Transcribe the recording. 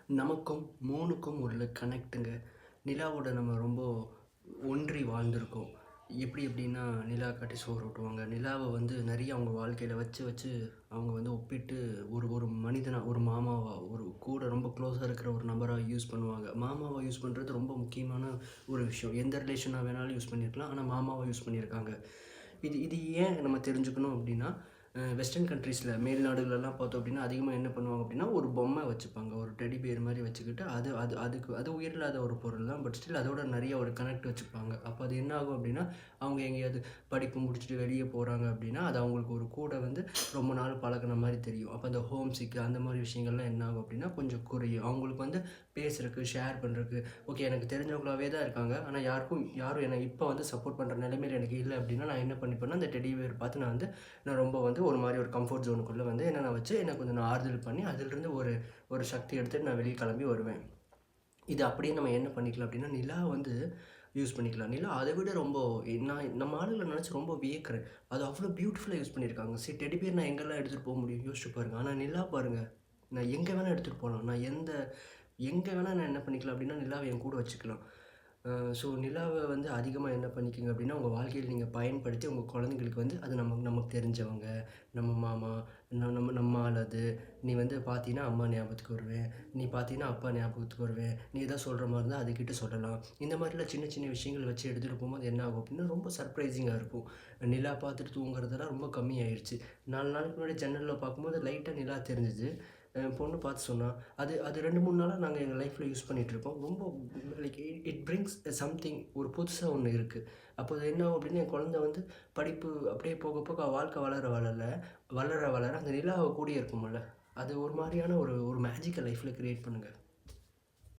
நமக்கும் மூணுக்கும் உள்ள கனெக்ட்டுங்க. நிலாவோட நம்ம ரொம்ப ஒன்றி வாழ்ந்திருக்கோம். எப்படி எப்படின்னா, நிலா காட்டி சோறு ஊட்டுவாங்க. நிலாவ வந்து நெறைய அவங்க வாழ்க்கையில வச்சு வச்சு அவங்க வந்து ஒப்பிட்டு ஒரு ஒரு மனிதனா, ஒரு மாமாவா, ஒரு கூட ரொம்ப க்ளோஸா இருக்கிற ஒரு நபரா யூஸ் பண்ணுவாங்க. மாமாவா யூஸ் பண்ணுறது ரொம்ப முக்கியமான ஒரு விஷயம். எந்த ரிலேஷனா வேணாலும் யூஸ் பண்ணியிருக்கலாம். ஆனா மாமாவா யூஸ் பண்ணியிருக்காங்க. இது இது ஏன் நம்ம தெரிஞ்சுக்கணும் அப்படின்னா, வெஸ்டர்ன் கண்ட்ரீஸில மேல் நாடுகள்லாம் பார்த்தோம் அப்படின்னா, அதிகமா என்ன பண்ணுவாங்க அப்படின்னா, ஒரு பொம்மை வச்சுப்பாங்க. ஒரு டெடி பியர் மாரி வச்சுக்கிட்டு, அது அது அதுக்கு அது உயிரில்லாத ஒரு பொருள் தான். பட் ஸ்டில் அதோட நெறைய ஒரு கனெக்ட் வச்சுப்பாங்க. அப்போ அது என்ன ஆகும் அப்படின்னா, அவங்க எங்கேயாவது படிப்பு முடிச்சுட்டு வெளிய போறாங்க அப்படின்னா, அது அவங்களுக்கு ஒரு கூட வந்து ரொம்ப நாள் பழகுன மாரி தெரியும். அப்போ அந்த ஹோம் சிக் அந்த மாரி விஷயங்கள்லாம் என்ன ஆகும் அப்படின்னா, கொஞ்சம் குறையும். அவங்களுக்கு வந்து பேசுறக்கு, ஷேர் பண்றக்கு, ஓகே எனக்கு தெரிஞ்சவங்களாவே தான் இருக்காங்க. ஆனா யாரும் என்ன இப்ப வந்து சப்போர்ட் பண்ற நிலைமையில எனக்கு இல்ல அப்படின்னா, நான் என்ன பண்ணிப்பேன்னா, அந்த டெடி பியர் பார்த்து நான் ரொம்ப வந்து ஒரு மாரி ஒரு கம்ஃபோர்ட் ஜோனுக்குள்ள வந்து என்ன நான் வச்சு, என்ன கொஞ்சம் நான் ஆறுதல் பண்ணி, அதிலிருந்து ஒரு ஒரு சக்தி எடுத்துட்டு நான் வெளிய கிளம்பி வருவேன். இது அப்படியே நம்ம என்ன பண்ணிக்கலாம் அப்படின்னா, நிலா வந்து யூஸ் பண்ணிக்கலாம். நிலா அத விட ரொம்ப நான் நம்ம ஆளுங்கள நெனச்சு ரொம்ப வியக்கிறேன். அது அவ்வளோ பியூட்டிஃபுல்லா யூஸ் பண்ணியிருக்காங்க. சரி டெடி பியர் நான் எங்கெல்லாம் எடுத்துட்டு போ முடியும்? யோசிச்சு பாருங்க. ஆனா நிலா பாருங்க, நான் எங்க வேணா எடுத்துட்டு போலாம். எங்க வேணா நான் என்ன பண்ணிக்கலாம் அப்படின்னா, நிலாவ என் கூட வச்சுக்கலாம். ஸோ நிலாவ வந்து அதிகமா என்ன பண்ணிக்கங்க அப்படின்னா, உங்க வாழ்க்கையில நீங்க பயன்படுத்தி உங்க குழந்தைங்களுக்கு வந்து அது நமக்கு தெரிஞ்சவங்க, நம்ம மாமா, நம்ம ஆள் அது. நீ வந்து பார்த்தீன்னா, அம்மா ஞாபகத்துக்கு வருவேன். நீ பார்த்தீன்னா, அப்பா ஞாபகத்துக்கு வருவேன். நீ ஏதாவது சொல்ற மாரி இருந்தா அதுகிட்ட சொல்லலாம். இந்த மாரிலாம் சின்ன சின்ன விஷயங்கள் வச்சு எடுத்துட்டு போம்போது என்ன ஆகும் அப்படின்னா, ரொம்ப சர்ப்ரைசிங்கா இருக்கும். நிலா பார்த்துட்டு தூங்குறதெல்லாம் ரொம்ப கம்மியாயிருச்சு. 4 நாளைக்கு முன்னாடி ஜன்னல்ல பார்க்கும்போது லைட்டா நிலா தெரிஞ்சுது. என் பொண்ணு பார்த்து சொன்னா. அது அது 2, 3 நாளா நாங்க எங்க லைஃப்ல யூஸ் பண்ணிட்டுருக்கோம். ரொம்ப லைக் இட் பிரிங்ஸ் சம்திங் ஒரு புதுசா ஒண்ணு இருக்கு. அப்போ அது என்ன ஆகும் அப்டின்னா, என் குழந்தை வந்து படிப்பு அப்படியே போக போக அவ வாழ்க்கை வளர வளர அந்த நிலா அவ கூடயே இருக்கும்ல. அது ஒரு மாரியான ஒரு ஒரு மேஜிக்க லைஃப்ல கிரியேட் பண்ணுங்க.